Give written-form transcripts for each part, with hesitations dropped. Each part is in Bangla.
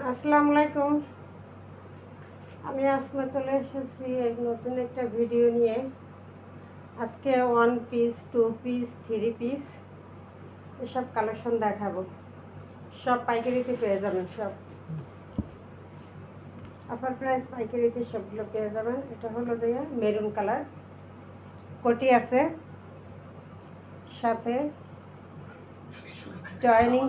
আসসালামু আলাইকুম। আমি আজকে চলে এসেছি এক নতুন একটা ভিডিও নিয়ে। আজকে 1 পিস, 2 পিস, 3 পিস এসব কালেকশন দেখাবো। সব পাইকারিতে পেয়ে যাবেন। সব অফার প্রাইস পাইকারিতে সবগুলো পেয়ে যাবেন। এটা হলো যে মেরুন কালার কোটি আছে, সাথে জয়েনিং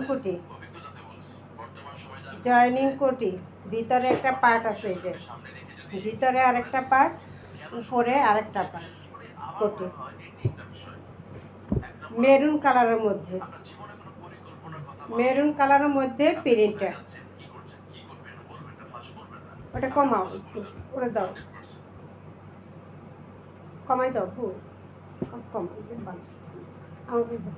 কোটি, ভিতরে একটা পার্ট আছে, এই যে ভিতরে আরেকটা পার্ট, উপরে আরেকটা পার্ট কোটি। মেরুন কালারের মধ্যে প্রিন্টটা, ওটা কমাও একটু, করে দাও, কমাই দাও, আমাকে দাও।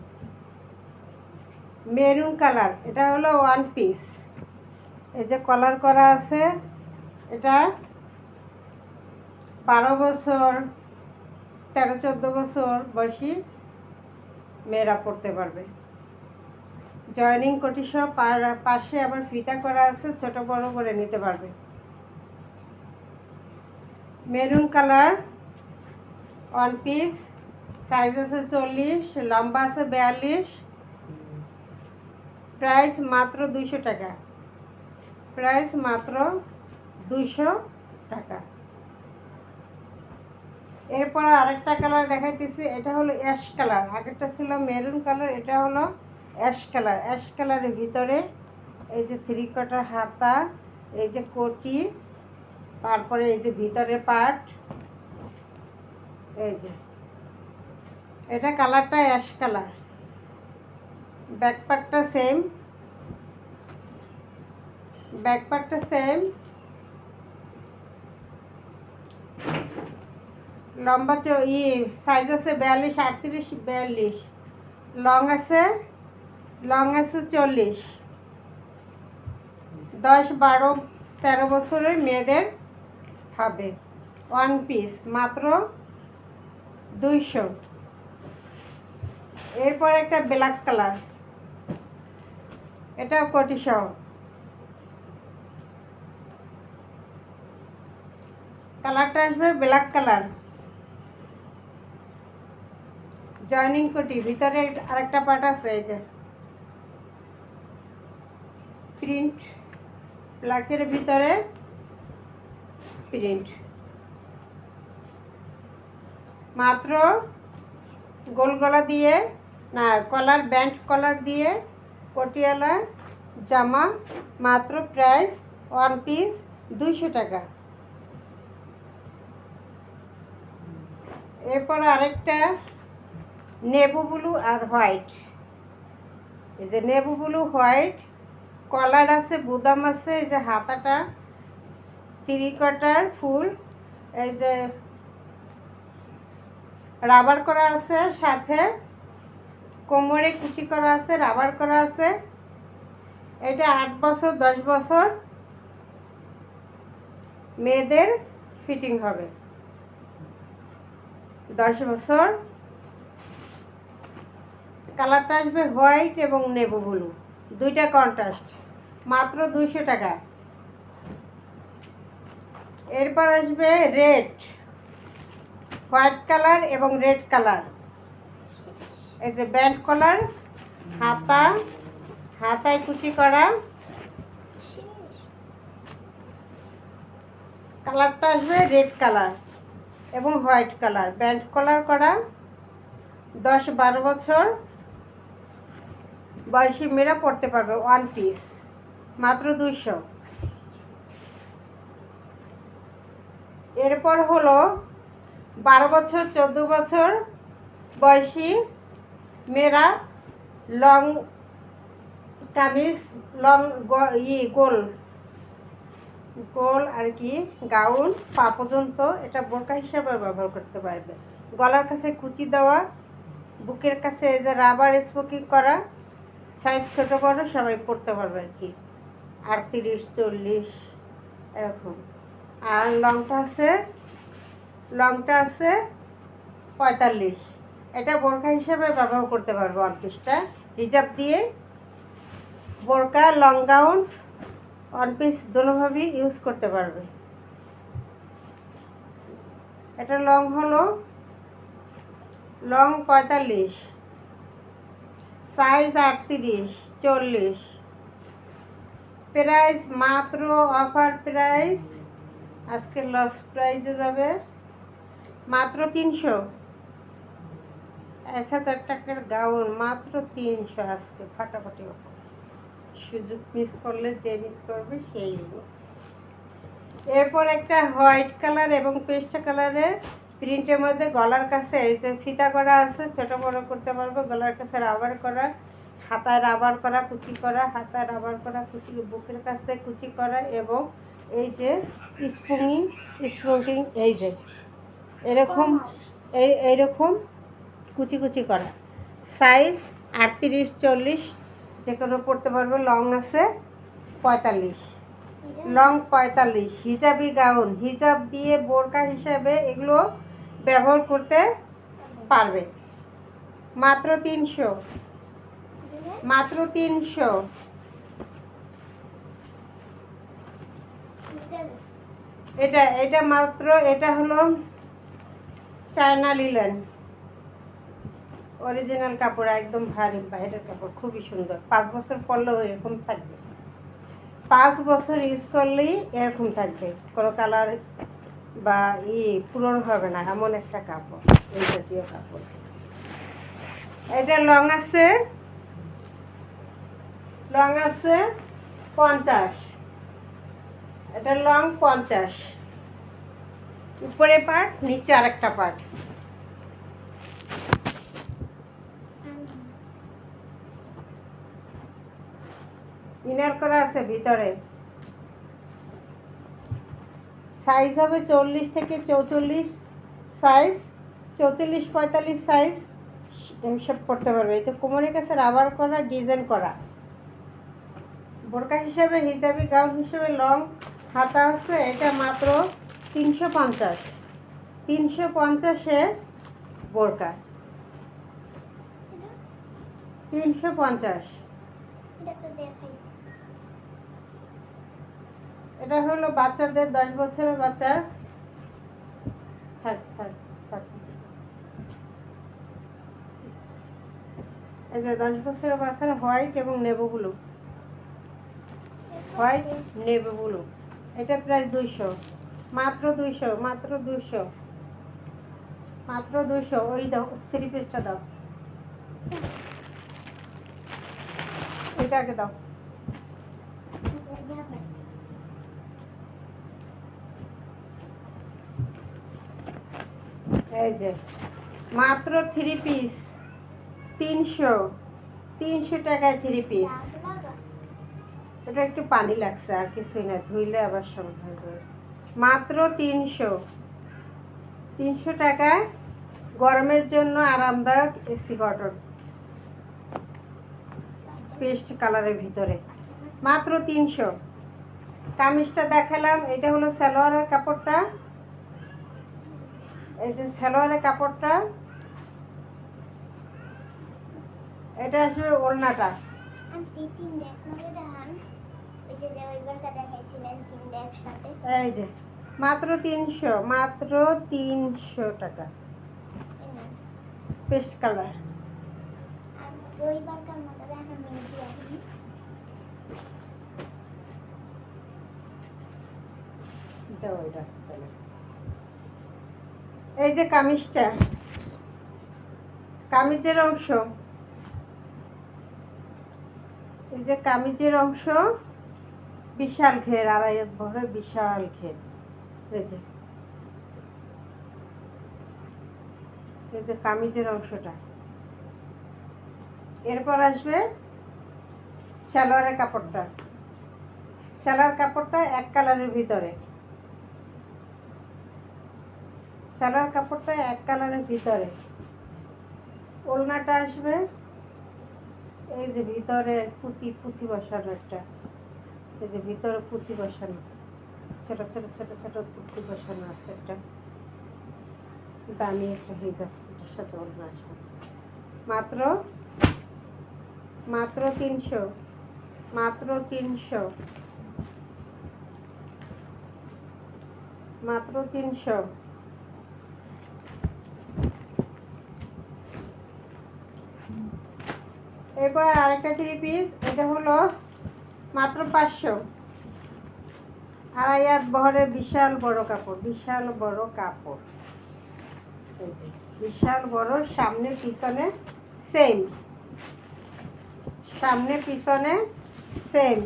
মেরুন কালার, এটা হলো 1 পিস। এই যে কলার করা আছে, এটা 12 বছর, 13-14 বছর বয়সী মেয়েরা পড়তে পারবে। জয়েনিং কোটি সহ পাশে আবার ফিতা করা আছে, ছোট বড় করে নিতে পারবে। মেরুন কালার 1 পিস, সাইজ আছে 40, লম্বা আছে 42, প্রাইস মাত্র 200 টাকা। এরপর আরেকটা কালার দেখাইতেছি, এটা হলো অ্যাশ কালার। আগেরটা ছিল মেরুন কালার, এটা হলো অ্যাশ কালার। অ্যাশ কালারের ভিতরে এই যে 3 কোয়ার্টার হাতা, এই যে কোটি, তারপরে এই যে ভিতরে পার্ট, এই যে এটা কালারটা অ্যাশ কালার। ব্যাক পার্টটা সেম, লম্বা সাইজ আছে 42, 38, 42, লং আছে 40। 10, 12, 13 বছরের মেয়েদের হবে। 1 পিস মাত্র 200। এরপর একটা ব্ল্যাক কালার, এটা কোটি সহ। কালারটা আসবে ব্ল্যাক কালার, জয়েনিং কোটি, ভিতরে আরেকটা পার্ট আছে, এই যে প্রিন্ট, ব্ল্যাকের ভিতরে প্রিন্ট। মাত্র গোল গলা দিয়ে, না কলার, ব্যান্ড কলার দিয়ে কোটিয়ালা জামা, মাত্র প্রাইস 1 পিস 200 টাকা। এরপর আরেকটা নেভি ব্লু আর হোয়াইট, এই যে নেভি ব্লু হোয়াইট, কলার আছে, বুদাম আছে, এই যে হাতাটা 3 কোয়ার্টার ফুল, এই যে রাবার করা আছে, সাথে কোমরে কুচি করা আছে, রাবার করা আছে। এটা 8 বছর 10 বছর মেয়েদের ফিটিং হবে। 10 বছর। কালারটা আসবে হোয়াইট এবং নেভি ব্লু, দুইটা কন্ট্রাস্ট, মাত্র 200 টাকা। এরপর আসবে রেড, হোয়াইট কালার এবং রেড কালার। এই যে ব্যান্ড কলার, হাতায় কুচি করা। কালারটা আসবে রেড কালার এবং হোয়াইট কালার, ব্যান্ড কলার করা। 10-12 বছর বয়সী মেয়েরা পড়তে পারবে। 1 পিস মাত্র 200। এরপর হলো 12 বছর 14 বছর বয়সী মেয়েরা লং কামিজ, লং গোল আর কি গাউন পা পর্যন্ত, এটা বোরকা হিসাবে ব্যবহার করতে পারবে। গলার কাছে কুচি দেওয়া, বুকের কাছে এই যে রাবার স্পোকিং করা, সাইজ ছোট বড় সবাই পড়তে পারবে আর কি, 38, 40 এরকম। আর লংটা আছে 45। এটা বোরকা হিসাবে ব্যবহার করতে পারবো। 1 পিসটা হিজাব দিয়ে বোরকা, লং গাউন ওয়ান পিস দোনোভাবেই ইউজ করতে পারবে। এটা লং হলো লং 45, সাইজ 38, 40। প্রাইস মাত্র অফার প্রাইস, আজকে লস প্রাইসে যাবে মাত্র 300। 1000 টাকার গাউন মাত্র 300 আজকে ফাটাফাটি অফার। সুযোগ মিস করলে যে মিস করবে সেই মিস। এরপর একটা হোয়াইট কালার এবং পেস্ট কালারের প্রিন্টের মধ্যে গলার কাছে এই যে ফিতা করা আছে, ছোট বড় করতে পারবে। গলার কাছে রাবার করা, হাতায় রাবার করা, কুচি করা, হাতায় রাবার করা, কুচি, বুকের কাছে কুচি করা, এবং এই যে স্পুকিং এই যে এরকম এইরকম কুচি কুচি করা। সাইজ 38, 40 যে কোনো পড়তে পারবে। লং আছে 45, লং 45। হিজাবি গাউন, হিজাব দিয়ে বোরকা হিসাবে এগুলো ব্যবহার করতে পারবে। মাত্র 300, মাত্র 300। এটা মাত্র, এটা হলো চায়না লিলেন, অরিজিনাল কাপড়, একদম ভারী বাইরের কাপড়, খুবই সুন্দর। 5 বছর পরলেও এরকম থাকবে, 5 বছর ইউজ করলেই এরকম থাকবে, কোনো কালার বা পুরনো হবে না, এমন একটা কাপড়, এই জাতীয় কাপড়। এটা লং আছে 50, এটা লং 50, উপরে পার্ট, নিচে আরেকটা পার্ট। ইনার করা আছে ভিতরে। সাইজ হবে 40 থেকে 44 সাইজ, 44, 45 সাইজ এইসব করতে পারবে। এই তো কোমরের কাছে রাবার করা, ডিজাইন করা। বোরকা হিসাবে, হিজাবি গাউন হিসেবে লং হাতা আছে। এটা মাত্র 350, 350-এ বোরকা, 350। এটা হলো বাচ্চাদের, 10 বছরের বাচ্চা। থাক থাক থাক, এই যে 10 বছরের বাচ্চার হোয়াইট এবং navy blue, white navy blue. এটা প্রাইস 200, মাত্র 200, মাত্র 200, মাত্র 200। ওই দাও 3 পিসটা দাও, এটাকে দাও। এই যে মাত্র 3 পিস, 300 টাকায় 3 পিস। এটা একটু পানি লাগছে, আর কিছুই না, ধুইলে আবার সঙ্গে হয়ে যাবে। মাত্র 300 টাকায় গরমের জন্য আরামদায়ক এসি কটন পেস্ট কালারের ভিতরে, মাত্র 300। কামিজটা দেখালাম, এটা হলো সালোয়ারের কাপড়টা। এই যে সালোয়ারের কাপড়টা, এটা আসলে ওড়নাটা। এই যে মাত্র 300, মাত্র 300 টাকা পেস্ট কালার। এই যে কামিজটা, কামিজের অংশ, এই যে কামিজের অংশ, বিশাল ঘের, 2.5 হাত ভরে বিশাল ঘের। এই যে কামিজের অংশটা। এরপর আসবে সালোয়ারের কাপড়টা। সালোয়ার কাপড়টা এক কালারের ভিতরে, সালোয়ার কাপড়টা এক কালারের ভিতরে। ওড়নাটা আসবে এই যে ভিতরে পুঁতি বসানো একটা, এই যে ভিতরে পুঁতি বসানো, ছোট ছোট ছোট ছোট পুঁতি বসানো আছে একটা, দামি একটা হিজাব, এটার সাথে ওড়না আসবে। মাত্র 300, মাত্র 300। মাত্র 300। এবার আরেকটা 3 পিস, এটা হলো মাত্র 500। আড়াই হাত বহরের বিশাল বড় কাপড়, বিশাল বড় কাপড়, এই যে বিশাল বড়, সামনে পিছনে সেম, সামনে পিছনে সেম।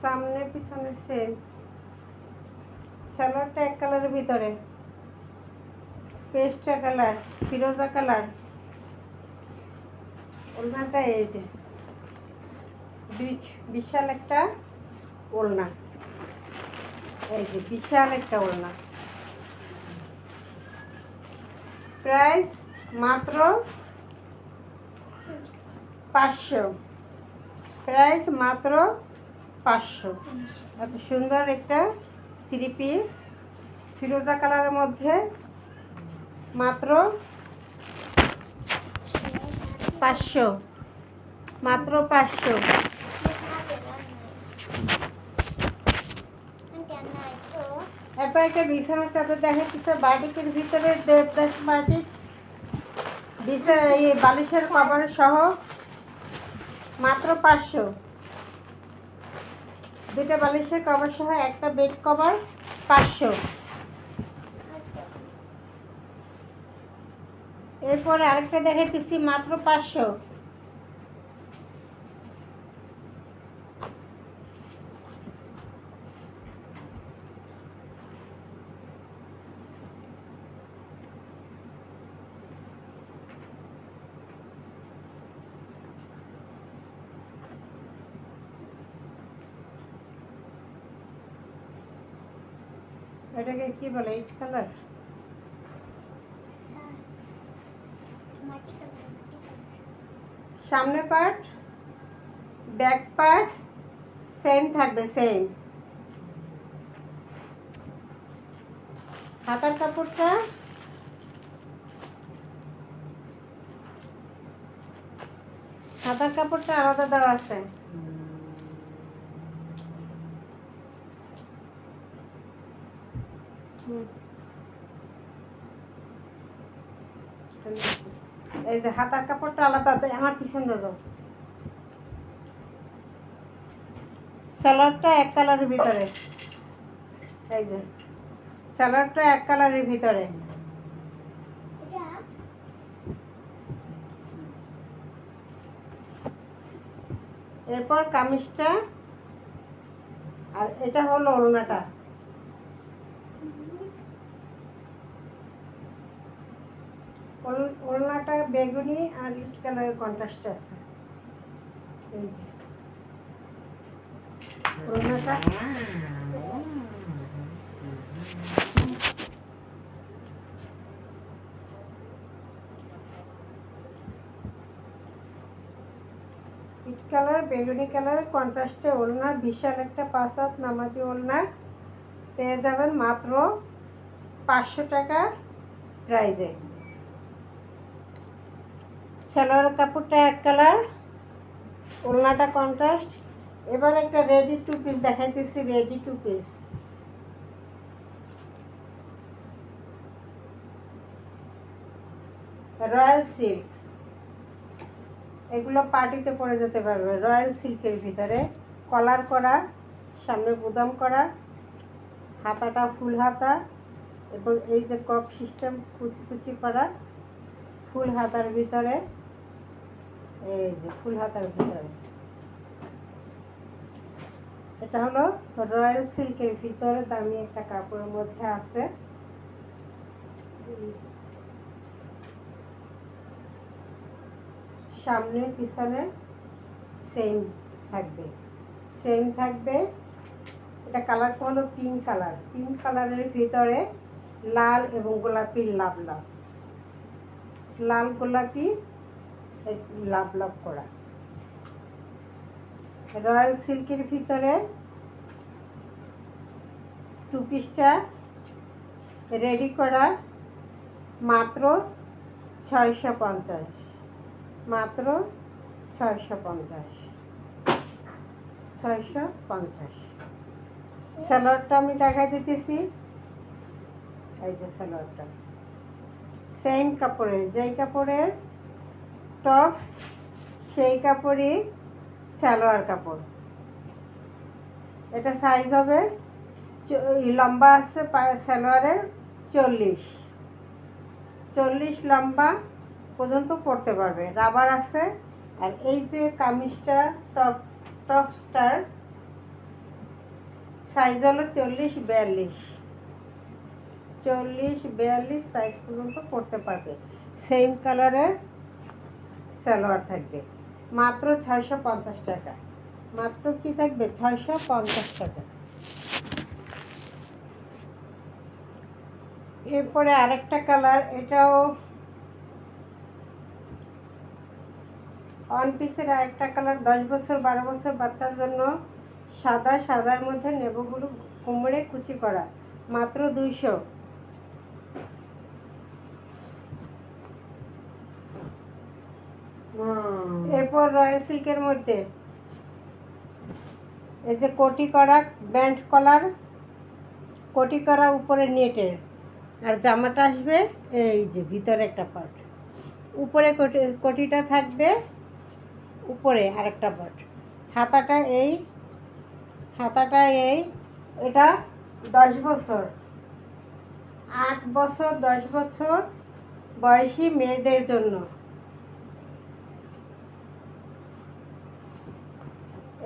সামনে পিছনে সেম। সালোয়ারটা এক কালারের ভিতরে, পেস্টা কালার, ফিরোজা কালার। ওড়নাটা এই যে বিশাল একটা ওড়না, এই যে বিশাল একটা ওড়না। প্রাইস মাত্র 500, প্রাইস মাত্র 500। এত সুন্দর একটা 3 পিস ফিরোজা কালারের মধ্যে মাত্র 500, মাত্র 500। এরপর একটা বিছানার চাদর দেখাচ্ছে বাটিকের ভিতরে, দেবদাস বাটিক, বালিশের কভার সহ মাত্র 500। দুইটা বালিশের কভার সহ একটা বেড কভার 500। এরপরে আরেকটা দেখাইতেছি মাত্র 500। এটাকে কি বলে, ইট কালার? সামনে পার্ট ব্যাক পার্ট সেম থাকবে, সেম। হাতার কাপড়টা আলাদা দেওয়া আছে। এই যে হাতার কাপড়টা আলাদা, আমার পিছনে দাও। সালোয়ারটা এক কালারের ভিতরে, এই যে সালোয়ারটা এক কালারের ভিতরে। এরপর কামিজটা, আর এটা হলো ওড়নাটা। ওড়নাটা বেগুনি আর ইট কালারের কন্ট্রাস্ট আছে। এই যে ওড়নাটা, ইট কালার বেগুনি কালারের কন্ট্রাস্টে ওড়না, বিশাল একটা 5 হাত নামাজি ওড়না পেয়ে যাবেন মাত্র 500 টাকা প্রাইজে। সালোয়ারের কাপড়টা এক কালার, ওড়নাটা কন্ট্রাস্ট। এবার একটা রেডি টু পিস দেখাইতেছি, ready to piece. Royal silk, এগুলো পার্টিতে পরে যেতে পারবে। রয়্যাল সিল্কের ভিতরে কলার করা, সামনে বুদাম করা, হাতাটা ফুল হাতা, এবং এই যে কপ সিস্টেম কুচি কুচি করা ফুল হাতার ভিতরে, এই যে ফুল হাতার ভিতরে। এটা হলো রয়্যাল সিল্কের ভিতরে দামি একটা কাপড়ের মধ্যে আছে। সামনে পিছনে সেম থাকবে, সেম থাকবে। এটা কালারটা হলো পিঙ্ক কালার, পিঙ্ক কালারের ভিতরে লাল এবং গোলাপি লাভ লাভ, লাল গোলাপি লাভ লাভ করা। রয়্যাল সিল্কের ভিতরে টু পিসটা রেডি করা মাত্র 650, মাত্র 650, 650। সালোয়ারটা আমি দেখা দিতেছি, এই যে সালোয়ারটা সেম কাপড়ের, যেই কাপড়ের টপস সেই কাপড়ই সালোয়ার কাপড়। এটা সাইজ হবে, লম্বা আছে সালোয়ারের 40 লম্বা পর্যন্ত পরতে পারবে, রাবার আছে। আর এই যে কামিজটা টপসটার সাইজ হলো 40-42, 40-42 সাইজ পর্যন্ত পরতে পারবে। সেম কালারের সালোয়ার থাকবে মাত্র 650 টাকা, মাত্র কি থাকবে 650 টাকা। এরপরে আরেকটা কালার, এটাও ওয়ান পিসের আরেকটা কালার, 10 বছর 12 বছর বাচ্চার জন্য, সাদার মধ্যে নেবুগুলো কুমড়ে কুচি করা, মাত্র 200। এরপর রয়্যাল সিল্কের মধ্যে এই যে কোটি করা ব্যান্ড কলার, কোটি করা উপরে নেটের, আর জামাটা আসবে এই যে ভিতরে একটা পার্ট, উপরে কোটিটা থাকবে, উপরে আরেকটা পার্ট, হাতাটা এই, এটা 10 বছর 8 বছর 10 বছর বয়সী মেয়েদের জন্য।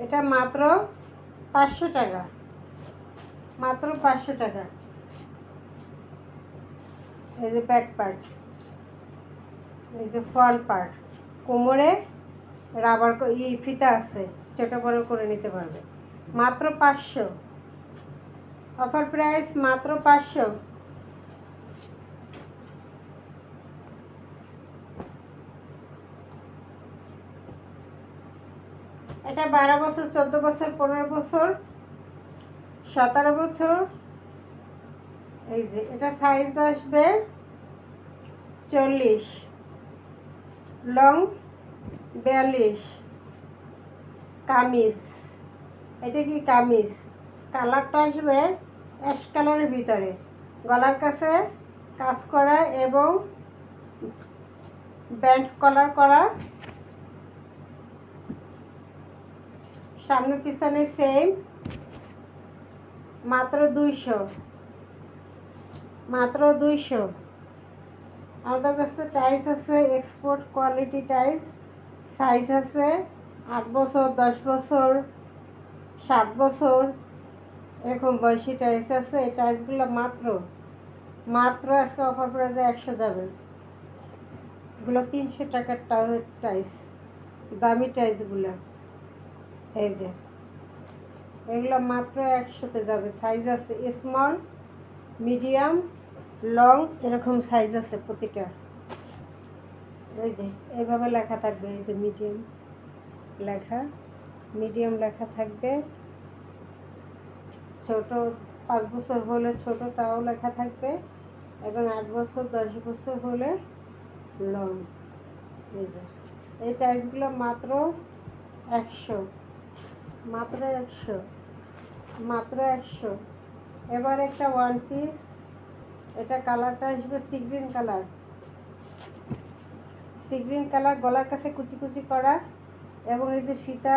এটা মাত্র 500 টাকা, মাত্র 500 টাকা। এই যে ব্যাক পার্ট, এই যে ফ্রন্ট পার্ট, কোমরে রাবার ফিতা আছে, ছোটো বড় করে নিতে পারবে, মাত্র 500। অফার প্রাইস মাত্র 500। এটা 12 বছর 14 বছর 15 বছর 17 বছর। এই যে এটা সাইজ আসবে 40, লং 42, কামিজ, এটা কি কামিজ, কালারটা আসবে অ্যাশ কালারের ভিতরে, গলার কাছে কাজ করা এবং ব্যান্ড কলার করা, সামনে পিছনে সেম, মাত্র 200, মাত্র 200। আমাদের কাছে টাইস আছে এক্সপোর্ট কোয়ালিটি টাইস, সাইজ আছে 8 বছর 10 বছর 7 বছর এরকম বয়সী টাইস আছে। এই টাইসগুলো মাত্র আজকে অফার প্রাইসে 100 যাবে। এগুলো 300 টাকার টাইস, দামি টাইসগুলো। এই যে এগুলো মাত্র 100-তে যাবে। সাইজ আছে স্মল, মিডিয়াম, লং, এরকম সাইজ আছে প্রতিটা। এই যে এইভাবে লেখা থাকবে, এই যে মিডিয়াম লেখা থাকবে, ছোট 5 বছর হলে ছোট তাও লেখা থাকবে, এবং 8 বছর 10 বছর হলে লং। এই যে এই টাইসগুলো মাত্র 100, মাত্র 100, মাত্র 100। এবার একটা ওয়ান পিস, এটা কালারটা আসবে সি গ্রিন কালার, গলার কাছে কুচি কুচি করা, এবং এই যে ফিতা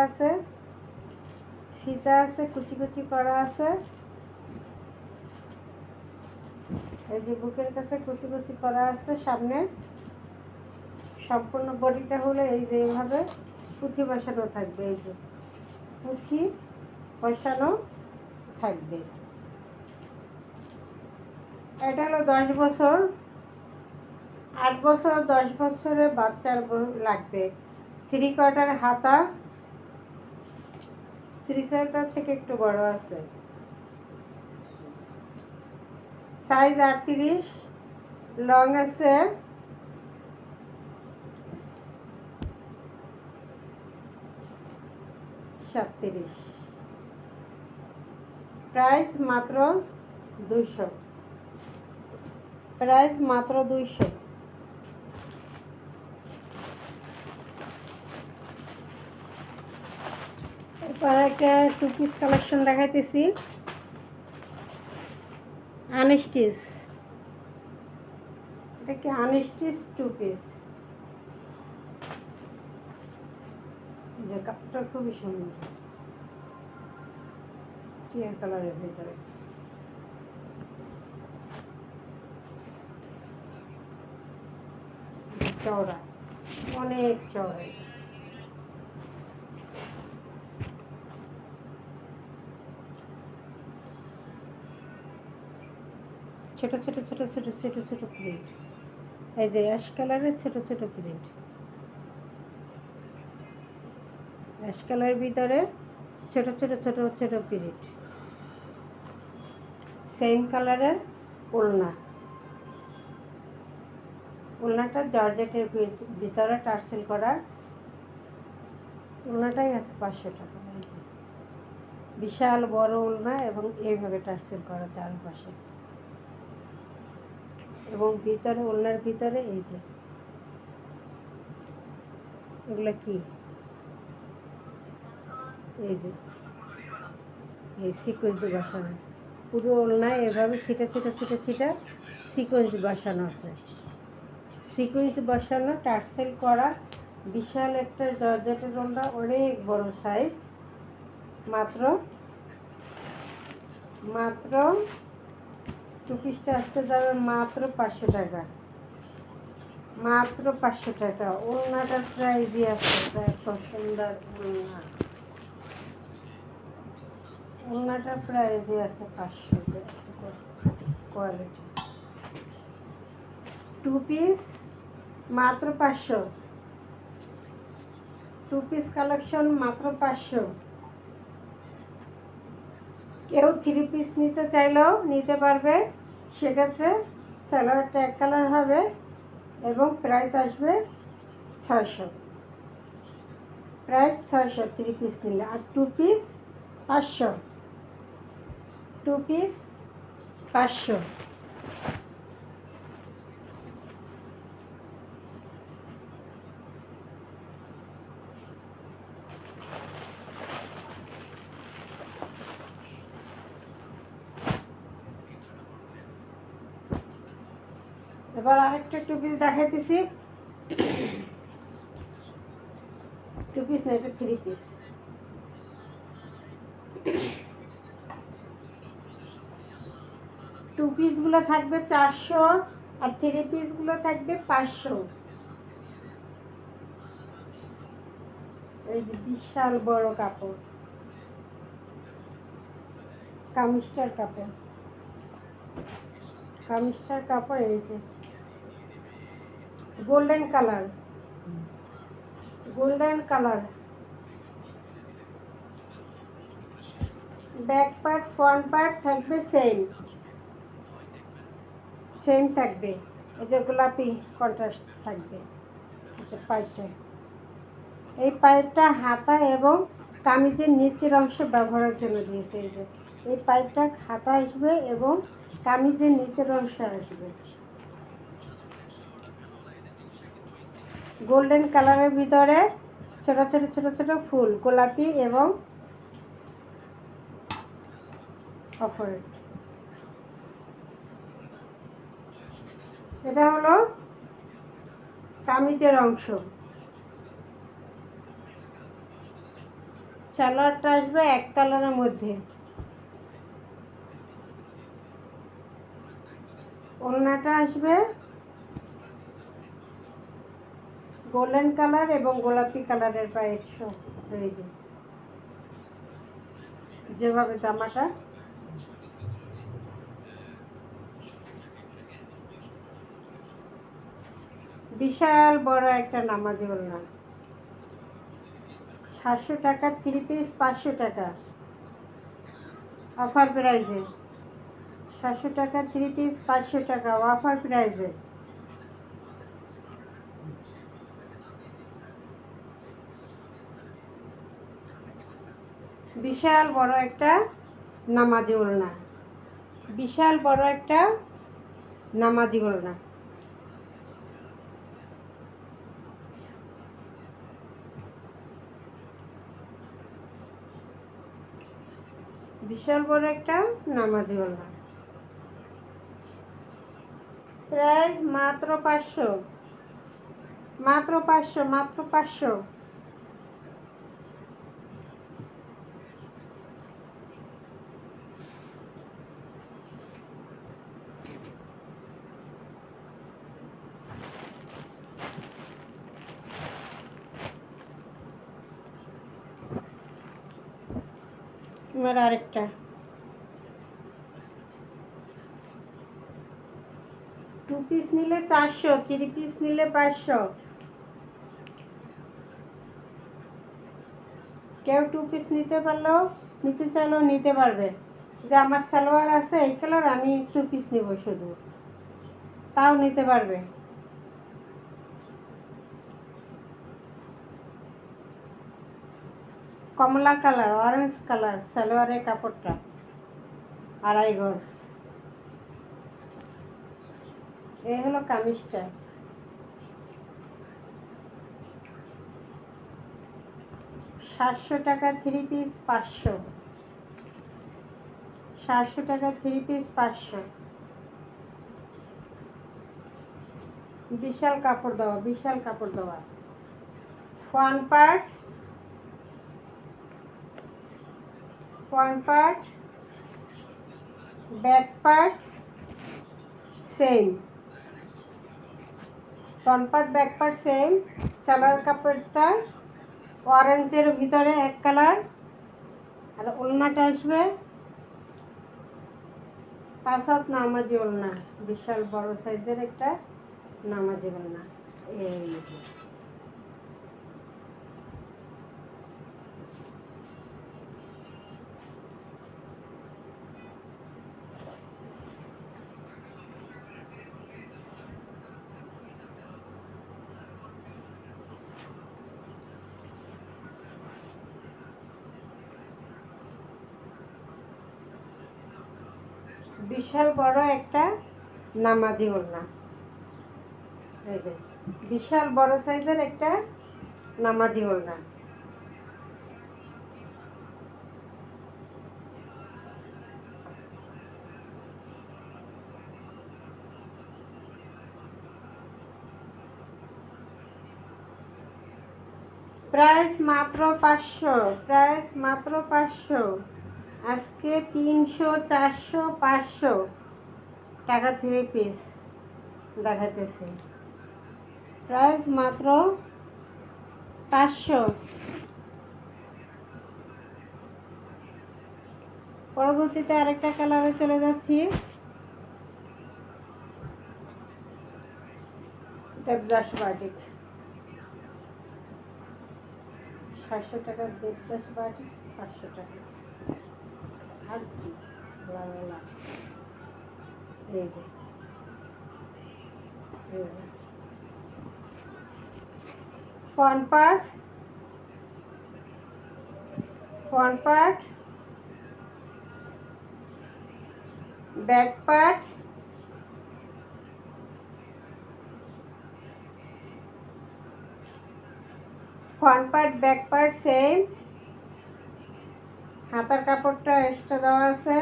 আছে কুচি কুচি করা আছে, এই যে বুকের কাছে কুচি কুচি করা আছে। সামনে সম্পূর্ণ বডিটা হলে এই যে এইভাবে পুঁথি বসানো থাকবে, এই যে পুঁথি বসানো থাকবে। এটা হলো 10 বছর 8 বছর 10 বছরের বাচ্চার লাগবে। 3/4 হাতা, 3/4 থেকে একটু বড় আছে, সাইজ 38, লং আছে 37, প্রাইস মাত্র 200, প্রাইস মাত্র 200। এরপর একটা 2 পিস কালেকশন দেখাইতেছি, আনস্টিচ। এটা কি আনস্টিচ 2 পিস। যে কাপড়টা খুবই সুন্দর, টিয়া কালারের ভিতরে। চওড়া, অনেক চওড়া। ছোট ছোট ছোট ছোট ছোট ছোট প্রিন্ট, এই যে অ্যাশ কালারের ছোট ছোট প্রিন্ট, অ্যাশ কালারের ভিতরে ছোট ছোট ছোট ছোট প্রিন্ট। সেম কালারের ওড়না, ওড়নাটা জর্জেটের ভিতরে টার্সেল করা। ওড়নাটাই আছে 500 টাকা। বিশাল বড় ওড়না এবং এইভাবে টার্সেল করা চারপাশে, এবং ভিতরে ওড়নার ভিতরে এই যে এগুলো কি, এই যে এই সিকোয়েন্স বসানো, পুরো ওড়নায় এভাবে ছিটা ছিটা ছিটা ছিটা সিকোয়েন্স বসানো আছে। সিকোয়েন্স বসানো টার্সেল করা বিশাল একটা জর্জেটের ওড়না, অনেক বড় সাইজ। মাত্র 2 পিসটা আসতে যাবে মাত্র 500 টাকা, মাত্র 500 টাকা। ওড়নাটার প্রাইজই আছে, এত সুন্দর ওড়না। ওড়নাটার প্রাইজই আছে 500 কোয়ালিটি। 2 পিস মাত্র 500, 2 পিস কালেকশন মাত্র 500। কেউ 3 পিস নিতে চাইলেও নিতে পারবে, সেক্ষেত্রে সালোয়ারটা এক কালার হবে এবং প্রাইস আসবে 600, প্রাইস 600 3 পিস নিলে। আর 2 পিস 500, 2 পিস 500। এবার আরেকটা 2 পিস দেখাইতেছি। 2 পিস না, এটা 3 পিস। টু পিসগুলো থাকবে 400 আর 3 পিসগুলো থাকবে 500। এই যে বিশাল বড় কাপড়, কামিজটার কাপড়, কামিজটার কাপড়। এই যে golden colour, golden colour. Back part front part থাকবে সেম, সেম থাকবে। এই যে গোলাপি কন্ট্রাস্ট থাকবে। পাইপটা, এই পাইপটা হাতা এবং কামিজের নিচের অংশে ব্যবহারের জন্য দিয়েছে। এই যে এই পাইপটা হাতা আসবে এবং কামিজের নিচের অংশে আসবে। গোল্ডেন কালারের ভিতরে ছোট ছোট ছোট ছোট ফুল, গোলাপি এবং অফ হোয়াইট। এটা হলো কামিজের অংশ। সালোয়ারটা আসবে এক কালারের মধ্যে, ওড়নাটা আসবে গোল্ডেন কালার এবং গোলাপি কালারের পায়ের এই যে যেভাবে জামাটা। বিশাল বড় একটা নামাজি ওড়না, 700 টাকা 3 পিস, 500 টাকা অফার প্রাইজে। 700 টাকা 3 পিস, 500 টাকা অফার প্রাইজে। বিশাল বড় একটা নামাজি ওড়না। বিশাল বড় একটা নামাজি ওড়না। বিশাল বড় একটা নামাজি ওড়না। প্রাইস মাত্র 500, মাত্র 500, মাত্র 500। আমার আরেকটা 2 পিস নিলে 400, 3 পিস নিলে 500। কেউ 2 পিস নিতে পারলেও, নিতে চাইলেও নিতে পারবে। যে আমার সালোয়ার আছে এই কালার, আমি 2 পিস নেব শুধু, তাও নিতে পারবে। কমলা কালার, অরেঞ্জ কালার সালোয়ারের কাপড়টা, 2.5 গজ। এই হলো কামিজটা। 700 টাকা 3 পিস, 500। 700 টাকা 3 পিস, 500। বিশাল কাপড় দেওয়া, বিশাল কাপড় দেওয়া। Front part, front part, back part same. Front part back part same. Salwar কাপড়টা অরেঞ্জের ভিতরে এক কালার, আর ওড়নাটা আসবে 5 হাত নামাজি ওড়না। বিশাল বড় সাইজের একটা নামাজি ওড়না। এই যে বিশাল বড় একটা নামাজি ওড়না। এই যে বিশাল বড় সাইজের একটা নামাজি ওড়না। প্রাইস মাত্র 500, প্রাইস মাত্র 500। আজকে 300, 400, 500 টাকা 3 পিস দেখাতেছি। প্রাইস মাত্র 500। পরবর্তীতে আরেকটা কালারে চলে যাচ্ছি। দেবদাস বাটিক, 700 টাকা দেবদাস বাটিক, 500 টাকা। আর কি লালা, এই যে front part, front part, back part, front part back part same. হাতার কাপড়টা এক্সট্রা দেওয়া আছে।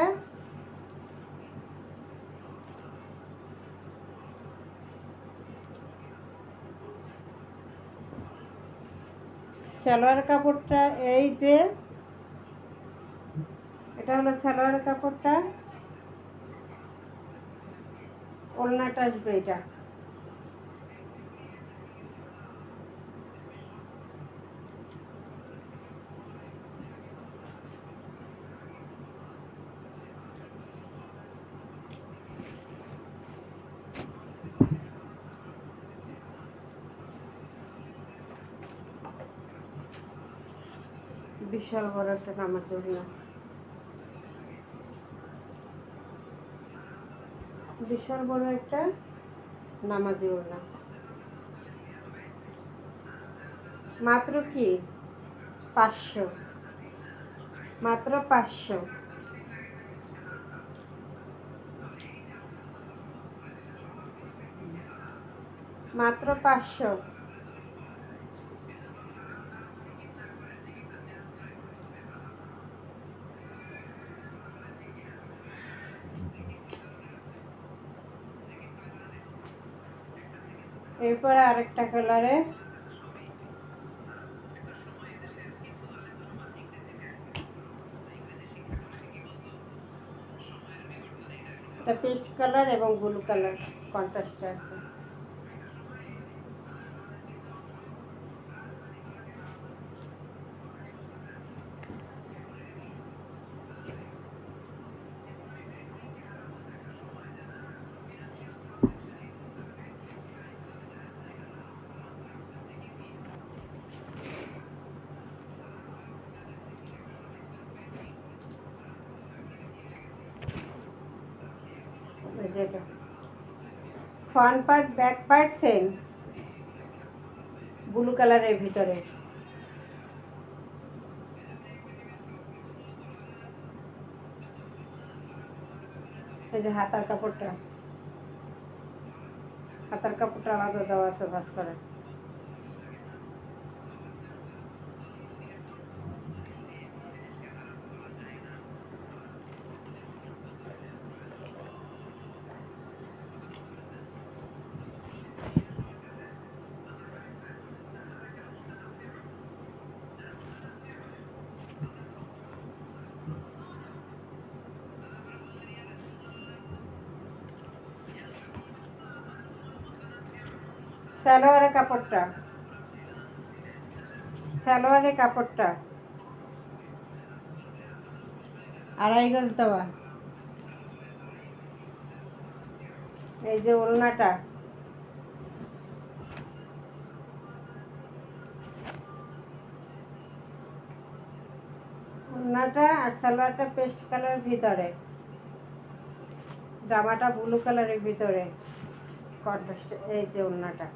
সালোয়ার কাপড়টা এই যে, এটা হলো সালোয়ার কাপড়টা। ওড়নাটা আসবে এটা। বিশাল বড় একটা নামাজি ওড়না, বিশাল বড় একটা নামাজি ওড়না। মাত্র কি 500, মাত্র 500। মাত্র 500। এরপরে আরেকটা কালারে এটা পেস্ট কালার এবং ব্লু কালার কন্ট্রাস্টে আছে। যেটা front part back part same blue কালারের ভিতরে। এই যে হাতার কাপড়টা আলাদা দেওয়া আছে ভাঁজ করে। সালোয়ারের কাপড়টা 2.5 গজ দেওয়া। এই যে ওড়নাটা আর সালোয়ারটা পেস্ট কালারের ভিতরে, জামাটা ব্লু কালারের ভিতরে কন্ট্রাস্ট। এই যে ওড়নাটা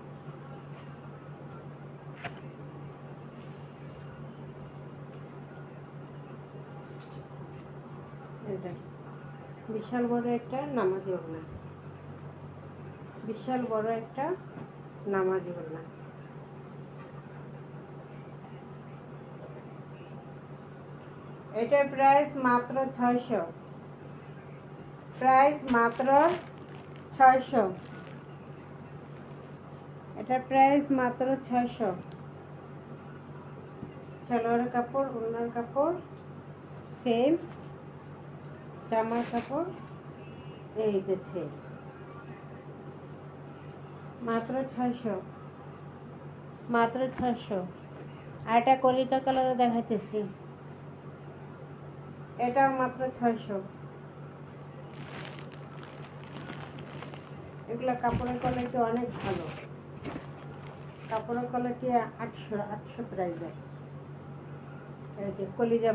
বিশাল বড় একটা নামাজি ওড়না, বিশাল বড় একটা নামাজি ওড়না। এটার প্রাইস মাত্র 600, প্রাইস মাত্র 600, এটার প্রাইস মাত্র 600। সালোয়ারের কাপড়, ওড়নার কাপড় সেম, জামার কাপড় এই যে সেম, মাত্র 600, মাত্র 600। আর এটা কলিজা কালারে দেখাইতেছি, এটাও মাত্র 600। এগুলো কাপড়ের কোয়ালিটি অনেক ভালো, কাপড়ের কোয়ালিটি 800 প্রাইসে। এই যে কলিজা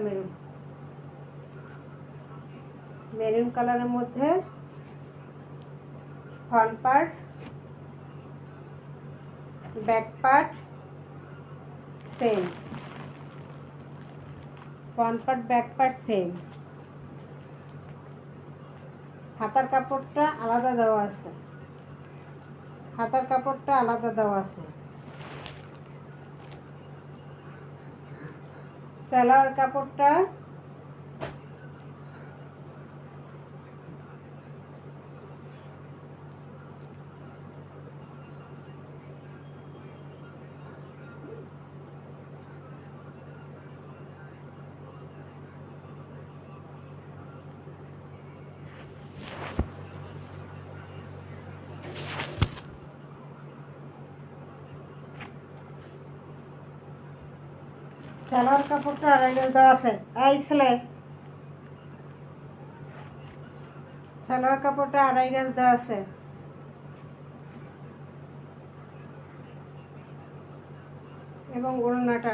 মেরুন কালারের মধ্যে front part back part same, front part back part same. হাতার কাপড়টা আলাদা দেওয়া আছে, হাতার কাপড়টা আলাদা দেওয়া আছে। সালোয়ার কাপড়টা সালোয়ার কাপড়টা 2.5 গজ দেওয়া আছে। এই ছেলে, সালোয়ার কাপড়টা 2.5 গজ দেওয়া আছে। এবং ওড়নাটা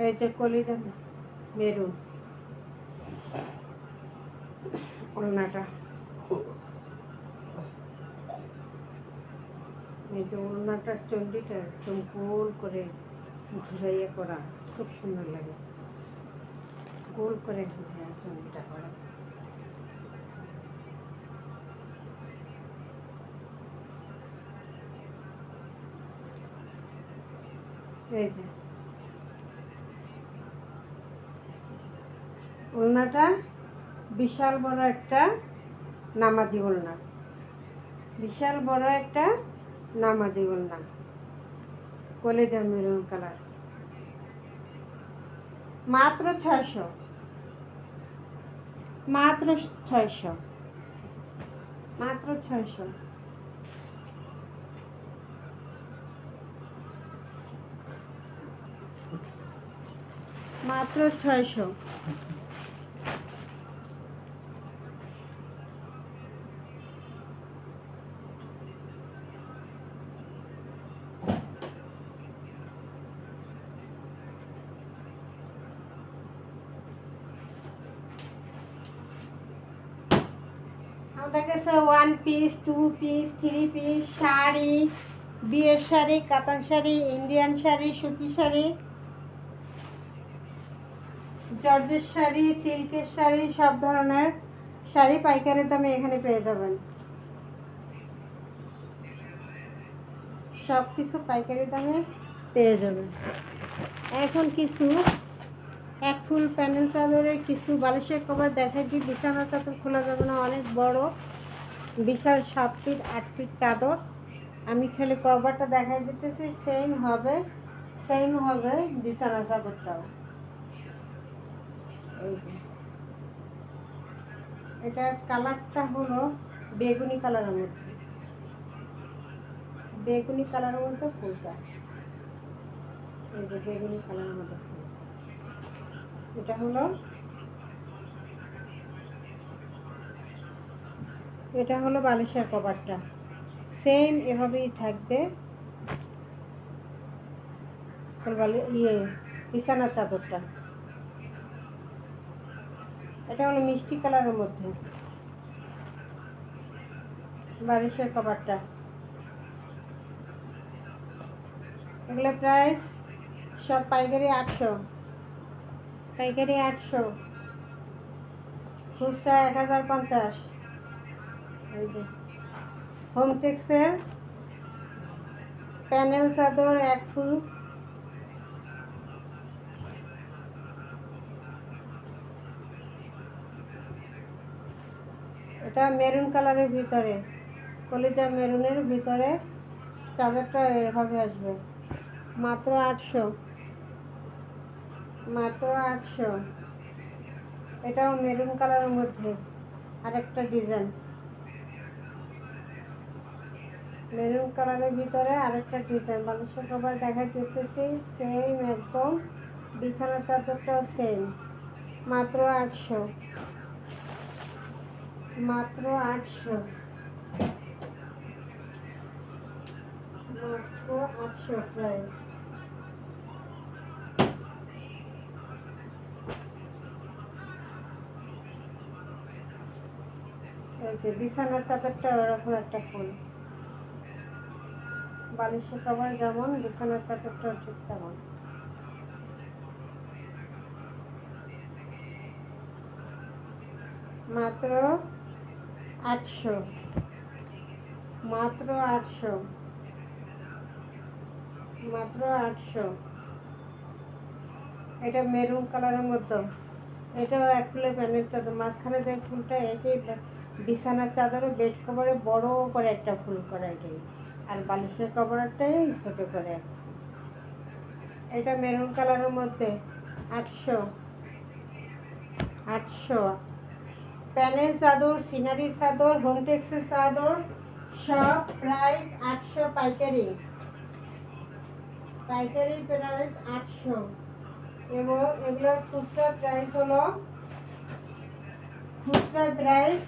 এই যে কলিজা মেরুন ওড়নাটা, এই যে ওড়নাটার চন্ডিটা একদম গোল করে ঘুরাইয়া করা, খুব সুন্দর লাগে। গোল করে ঘুরাইয়া চন্ডিটা করা। এই যে ওড়নাটা বিশাল বড় একটা নামাজি ওড়না, বিশাল বড় একটা নামাজি ওড়না, কলেজা মেরুন কালার, মাত্র 600, মাত্র 600, মাত্র 600। মাত্র 600। আমাদের কাছে 1 পিস, 2 পিস, 3 পিস শাড়ি, বিয়ের শাড়ি, কাতান শাড়ি, ইন্ডিয়ান শাড়ি, সুতি শাড়ি, জর্জের শাড়ি, সিল্কের শাড়ি, সব ধরনের শাড়ি পাইকারি দামে এখানে পেয়ে যাবেন। সব কিছু পাইকারি দামে পেয়ে যাবেন। এখন কিছু এক ফুল প্যানেল চাদরের কিছু বালিশের কভার দেখাই দিই। বিছানা চাদর খোলা যাবে না, অনেক বড় বিশাল 7 ফিট 8 ফিট চাদর। আমি খালি কভারটা দেখাই দিতেছি, সেম হবে বিছানা চাদরটাও। এই যে এটা কালারটা হলো বেগুনি কালারের মধ্যে, বেগুনি কালারের মধ্যে ফুলটা, এই যে বেগুনি কালারের মধ্যে ফুল। এটা হলো বালিশের কভারটা, সেম এভাবেই থাকবে। বিছানার চাদরটা এটা হলো মিষ্টি কালারের মধ্যে বালিশের কভারটা। এগুলো প্রাইস সব পাইকারি 800, পাইকারি 800, খুচরা 1050। এই যে হোমটেক্সের প্যানেল চাদর 1 ফুল, এটা মেরুন কালারের ভিতরে, কলিজা মেরুনের ভিতরে চাদরটা এভাবে আসবে, মাত্র 800, মাত্র 800। এটাও মেরুন কালারের মধ্যে আরেকটা ডিজাইন, মেরুন কালারের ভিতরে আরেকটা ডিজাইন। বালিশের কভার দেখা দিতেছি সেম একদম, বিছানার চাদরটাও সেম, মাত্র 800, মাত্র 800, মাত্র 800 প্রাইস। এই যে বিছানার চাদরটা ওরকম একটা ফুল, বালিশের কভার যেমন বিছানার চাদরটাও ঠিক তেমন। মাত্র 800, মাত্র 800, মাত্র 800। এটা মেরুন কালারের মধ্যে, এটাও 1 ফুলের প্যানেল চাদর, মাঝখানে যে ফুলটা এটাই বিছানার চাদরে বেড কভারে বড় করে একটা ফুল করা, এটাই। আর বালিশের কভারটাই ছোট করে। এটা মেরুন কালারের মধ্যে 800, 800। প্যানেল চাদর, সিনারি চাদর, হোমটেক্সের চাদর সব প্রাইস 800 পাইকারি, পাইকারি প্রাইস 800। এবং এগুলোর খুচরা প্রাইস হলো, খুচরা প্রাইস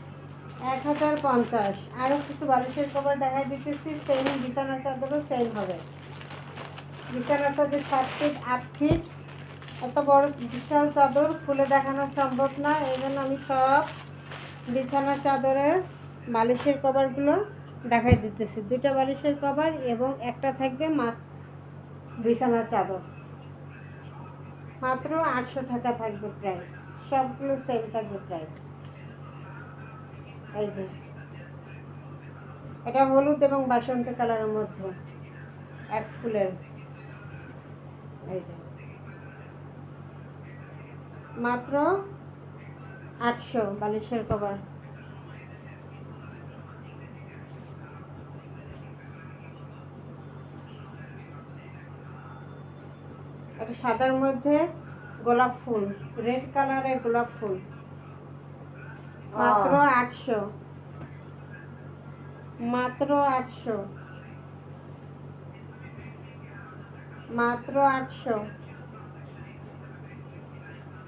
1050। আরও কিছু বালিশের কভার দেখা দিতেছি, সেম বিছানা চাদরও সেম হবে। বিছানা চাদর 7 ফিট 8 ফিট এত বড় বিশাল চাদর খুলে দেখানো সম্ভব না, এই জন্য আমি সব বিছানার চাদরের বালিশের কভারগুলো দেখাই দিতেছি। 2টা বালিশের কভার এবং একটা থাকবে বিছানার চাদর। মাত্র 800 টাকা থাকবে প্রাইস, সবগুলো সেম থাকবে প্রাইস। এই যে এটা হলুদ এবং বাসন্তী কালারের মধ্যে এক ফুলের। এই যে মাত্র 800 বালিশের কভার। এটা সাদার মধ্যে গোলাপ ফুল, রেড কালারের গোলাপ ফুল, মাত্র 800, মাত্র 800, মাত্র 800।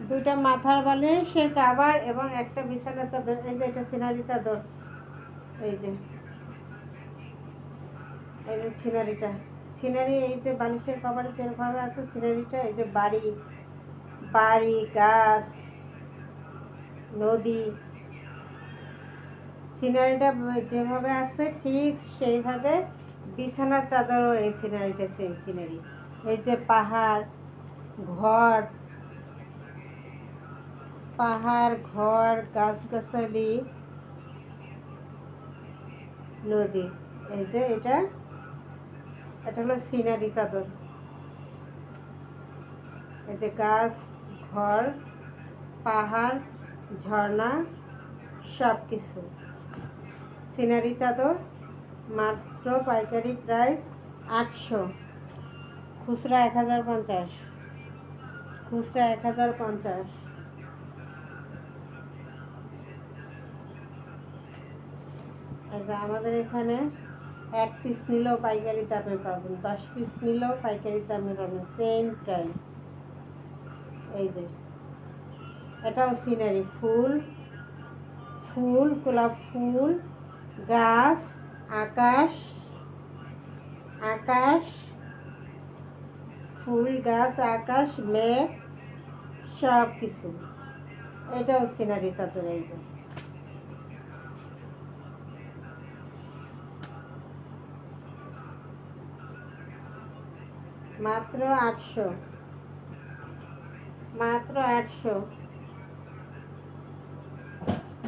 2টা মাথার বালিশের কভার এবং একটা বিছানার চাদর। এই যে এটা সিনারি চাদর, এই যে সিনারিটা, সিনারি এই যে বালিশের কভার যেভাবে আছে সিনারিটা, এই যে বাড়ি, বাড়ি, গাছ, নদী, সিনারিটা যেভাবে আছে ঠিক সেইভাবে বিছানার চাদরও এই সিনারিটা সেম সিনারি। এই যে পাহাড়, ঘর, পাহাড়, ঘর, গাছগাছালি, নদী। এই যে এটা হলো সিনারি চাদর। এই যে গাছ, ঘর, পাহাড়, ঝর্ণা, সব কিছু সিনারি চাদর। মাত্র পাইকারি প্রাইস 800, খুচরা 1050, খুচরা 1050। আমাদের এখানে 1 পিস নিলেও পাইকারি দামে পাবেন, 10 পিস নিলেও পাইকারি দামে পাবেন, সেম প্রাইস। এই যে এটাও সিনারি, ফুল, ফুল, গোলাপ ফুল, গাছ, আকাশ, আকাশ, ফুল, গাছ, আকাশ, মেঘ, সব কিছু। এটাও সিনারি চাদর। এই যে মাত্র 800, মাত্র 800,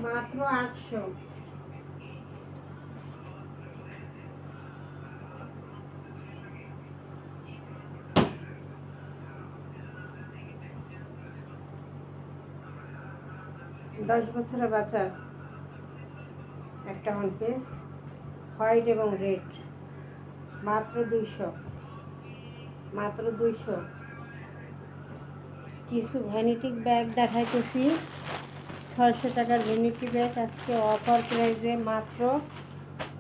মাত্র 800। 10 বছরের বাচ্চা একটা ওয়ান পিস, হোয়াইট এবং রেড, মাত্র 200, মাত্র 200। কিছু ভ্যানিটি ব্যাগ দেখাইতেছি, 600 টাকার ভ্যানিটি ব্যাগ আজকে অফার প্রাইসে মাত্র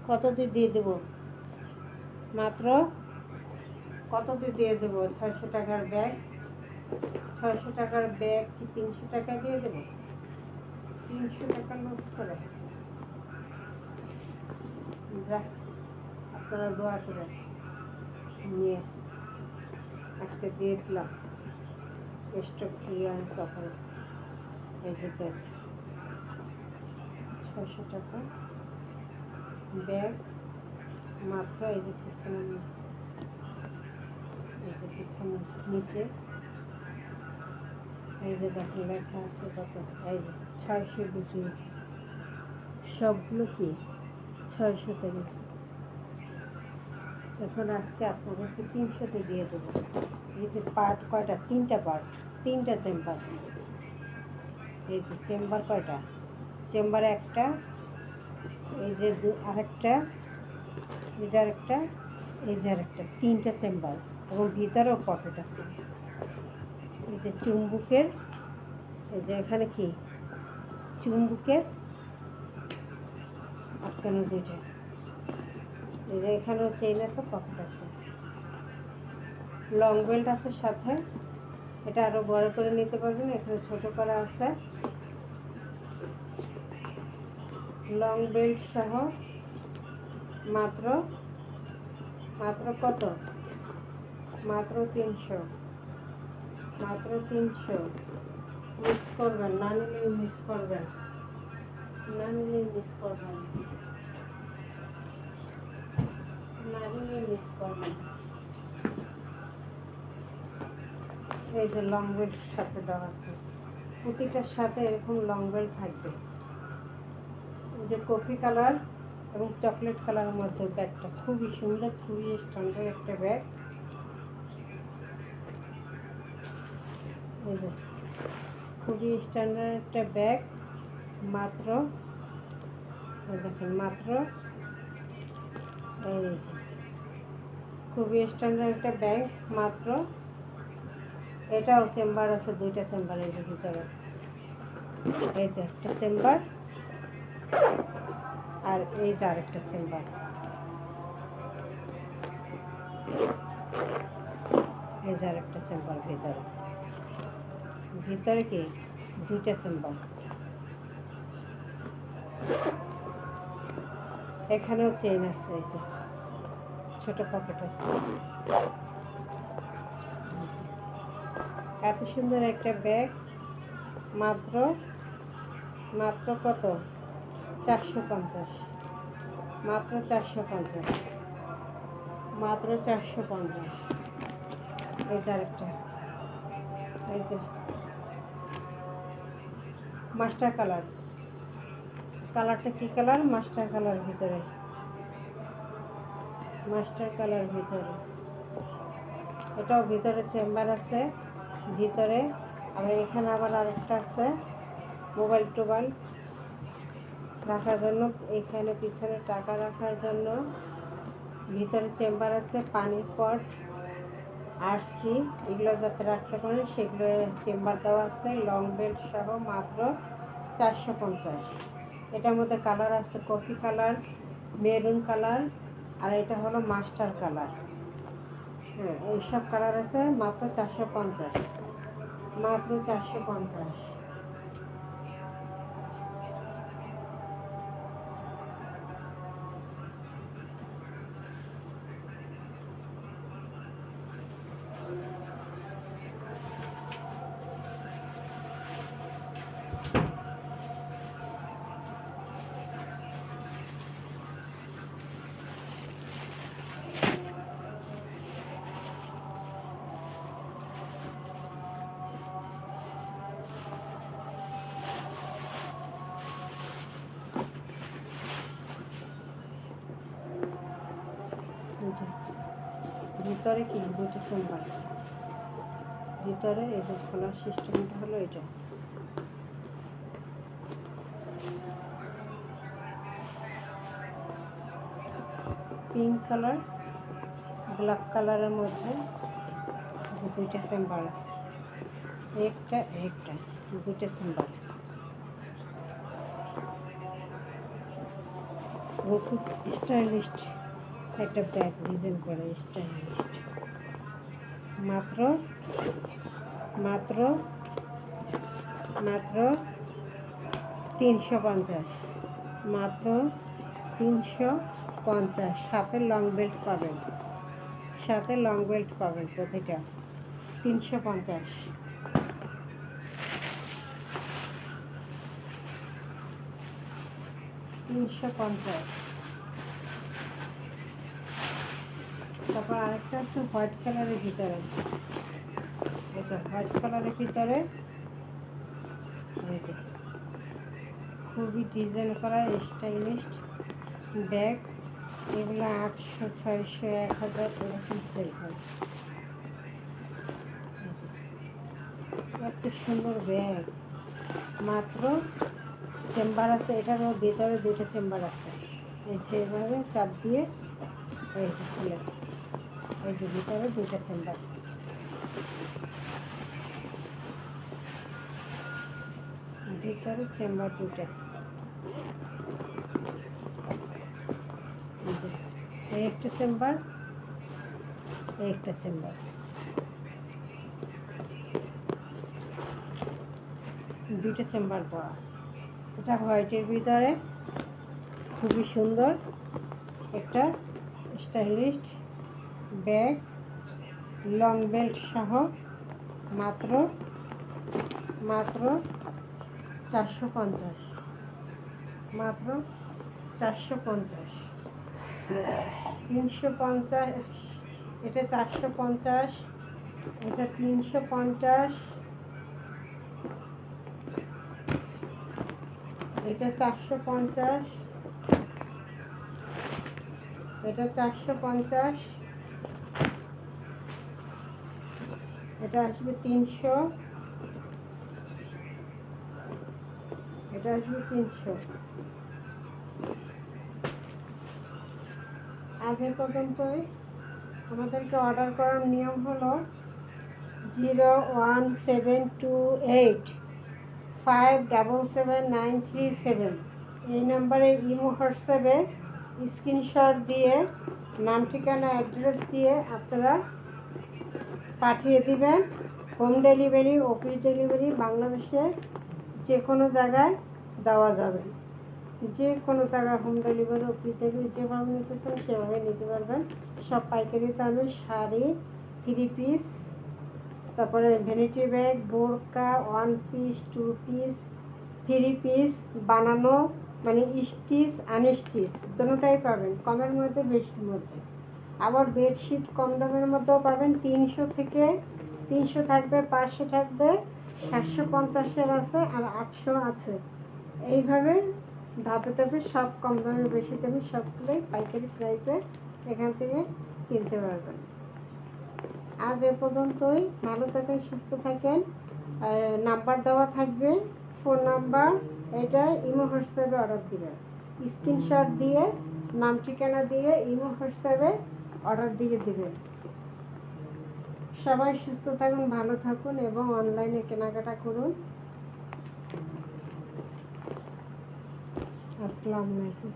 কত দিয়ে দেবো, মাত্র কত দিয়ে দেবো, 600 টাকার ব্যাগ। 600 টাকার ব্যাগ কি 300 টাকা দিয়ে দেবো? 300 টাকা লস করে যা, আপনারা দোয়া করে নিয়ে আজকে দিয়ে দিলাম স্টক ক্লিয়ারেন্স অফারে। এই যে ব্যাগ 600 টাকা ব্যাগ মাত্র। এই যে পিছনে, এই যে পিছনে নিচে এই যে দেখেন লেখা আছে কত, এই যে 600 বেশি, সবগুলো কি 600 টাকা। এখন আজকে আপনাদেরকে 300-তে দিয়ে দেবো। এই যে পার্ট কয়টা, 3টা পার্ট, 3টা চেম্বার। এই যে চেম্বার কয়টা, চেম্বার একটা, এই যে আরেকটা, এই যে আরেকটা, এই যে আরেকটা, 3টা চেম্বার এবং ভিতরেও পকেট আছে। এই যে চুম্বুকের, এই যে এখানে কি চুম্বুকের আটকানো 2টা, এই যে এখানেও চেইন আছে, পকেট আছে, লং বেল্ট আছে সাথে। এটা আরো বড় করে নিতে পারবেন, এখানে ছোট করা আছে। লং বেল্ট সহ মাত্র, মাত্র কত, মাত্র 300, মাত্র 300। মিস করবেন না, নিলে মিস করবেন, না নিলে মিস করবেন, না নিলে মিস করবেন। এই যে লং বেল্টের সাথে দেওয়া আছে, প্রতিটার সাথে এরকম লং বেল্ট থাকবে। এই যে কফি কালার এবং চকলেট কালারের মধ্যে ব্যাগটা খুবই সুন্দর, খুবই স্ট্যান্ডার্ড একটা ব্যাগ। এই যে খুবই স্ট্যান্ডার্ড একটা ব্যাগ, মাত্র দেখেন, মাত্র এই যে খুবই স্ট্যান্ডার্ড একটা ব্যাগ, মাত্র। এটাও চেম্বার আছে, 2টা চেম্বার এর ভিতরে। এই যে একটা চেম্বার, আর এই যে আরেকটা চেম্বার। এই যে আরেকটা চেম্বার ভিতরে, ভিতরে কি 2টা চেম্বার। এখানেও চেইন আছে, এই যে ছোট পকেট আছে। এত সুন্দর একটা ব্যাগ, মাত্র মাত্র কত? 450, মাত্র 450, মাত্র 450। এই যে আরেকটা, এই যে মাস্টার কালার। কালারটা কি কালার? মাস্টার কালার ভিতরে, মাস্টার কালার ভিতরে। এটাও ভিতরে চেম্বার আছে ভিতরে। আবার এখানে আবার আরেকটা আছে মোবাইল টোবাইল রাখার জন্য, এখানে পিছনে টাকা রাখার জন্য। ভিতরে চেম্বার আছে, পানির পট, আরসি, এগুলো যাতে রাখতে পারেন সেগুলো চেম্বার দেওয়া আছে, লং বেল্ট সহ, মাত্র 450। এটার মধ্যে কালার আছে কফি কালার, মেরুন কালার, আর এটা হলো মাস্টার কালার। হ্যাঁ, এইসব কালার আছে, মাত্র 450, মাত্র 450। ভিতরে কি 2টা চেম্বার ভিতরে। এই যে খোলার সিস্টেমটা হলো এটা। পিঙ্ক কালার, ব্ল্যাক কালারের মধ্যে 2টা চেম্বার আছে, একটা একটা 2টা চেম্বার। খুব স্টাইলিশ একটা ব্যাগ, ডিজাইন করে স্টাইলিশ। মাত্র মাত্র মাত্র 350, মাত্র 350। সাথে লং বেল্ট পাবেন, সাথে লং বেল্ট পাবেন প্রতিটা। 350, 350। তারপর আরেকটা আছে হোয়াইট কালারের ভিতরে। এটা হোয়াইট কালারের ভিতরে, খুবই ডিজাইন করা স্টাইলিশ ব্যাগ। এগুলো 800, 600, 1000 এরকম সেল হয়। এত সুন্দর ব্যাগ, মাত্র। চেম্বার আছে, এটারও ভিতরে 2টা চেম্বার আছে। এই যে এভাবে চাপ দিয়ে এই যে খুলে, এই যে ভিতরে 2টা চেম্বার। ভিতরে চেম্বার 2টা। এই একটা চেম্বার, এই একটা চেম্বার, 2টা চেম্বার দেওয়া। এটা হোয়াইটের ভিতরে, খুবই সুন্দর একটা স্টাইলিশ ব্যাগ, লং বেল্ট সহ, মাত্র মাত্র 450, মাত্র 450, 350, এটা 450, এটা 350, এটা 450, এটা 450, এটা আসবে 300, এটা আসবে 300। আজ এ পর্যন্তই। আমাদেরকে অর্ডার করার নিয়ম হলো 01728577937। এই নাম্বারে ইমো হোয়াটসঅ্যাপে স্ক্রিনশট দিয়ে নাম ঠিকানা অ্যাড্রেস দিয়ে আপনারা পাঠিয়ে দিবেন। হোম ডেলিভারি, অফিস ডেলিভারি বাংলাদেশে যে কোনো জায়গায় দেওয়া যাবে। যে কোনো জায়গায় হোম ডেলিভারি, অফিস ডেলিভারি যেভাবে নিতে চান সেভাবে নিতে পারবেন। সব পাইকারি দামে শাড়ি, 3 পিস, তারপরে ভ্যানিটি ব্যাগ, বোরকা, 1 পিস, 2 পিস, 3 পিস বানানো, মানে স্টিচ আনস্টিচ দুটোটাই পাবেন কমের মধ্যে, বেশির মধ্যে। আবার বেডশিট কম দামের মধ্যেও পাবেন, 300 থেকে 300 থাকবে, 500 থাকবে, 750-এর আছে, আর 800 আছে। এইভাবে ধাপে ধাপে সব কম দামে বেশি দামে সবগুলোই পাইকারি প্রাইসে এখান থেকে কিনতে পারবেন। আজ এ পর্যন্তই। ভালো থাকেন, সুস্থ থাকেন। নাম্বার দেওয়া থাকবে, ফোন নাম্বার, এটা ইমো হোয়াটসঅ্যাপে অর্ডার দিবেন। স্ক্রিনশট দিয়ে নাম ঠিকানা দিয়ে ইমো হোয়াটসঅ্যাপে অর্ডার দিয়ে দেবেন। সবাই সুস্থ থাকুন, ভালো থাকুন এবং অনলাইনে কেনাকাটা করুন। আসসালামু আলাইকুম।